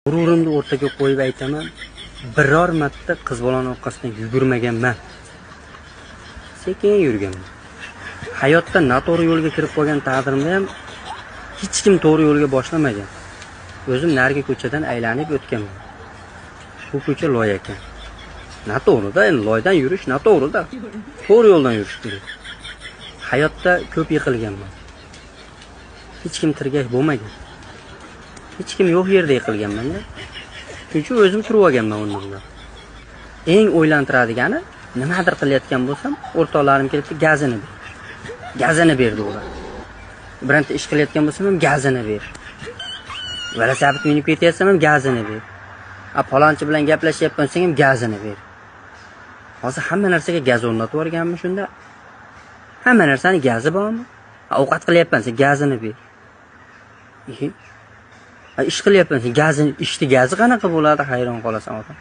G'ururimni o'rtaga qo'yib aytaman, biror marta qiz bolaning orqasidan yugurmaganman. Sekin yurganman. Hayotda noto'g'ri yo'lga kirib qolgan taqdirimda ham hech kim to'g'ri yo'lga boshlamagan. O'zim narigi ko'chadan aylanib o'tganman. Bu ko'cha loy ekan. Noto'g'ri-da, endi loydan yurish noto'g'ri-da. To'g'ri yo'ldan yurish kerak. Hayotda ko'p yiqilganman. Hech kim tirgak bo'lmagan. Hech kim yo'q yerda yiqilganman-da. Chunki o'zim turib olganman o'rnimda. Eng o'ylantiradigan nimadir qilayotgan bo'lsam, o'rtoqlarim kelib gazini ber. Gazini berdi ular. Bironta ish qilayotgan bo'lsam ham gazini ber. Velosiped minib ketyapsam ham gazini ber. Palonchi bilan gaplashyapman ham gazini ber. Hozir hamma narsaga gaz o'rnatib o'rganmi shunda? Hamma narsaning gazi bormi? Ovqat qilyapsan, gazini ber. Ish qilyapsan, gazini, ishni gazi qanaqa bo'ladi, hayron qolasan odam.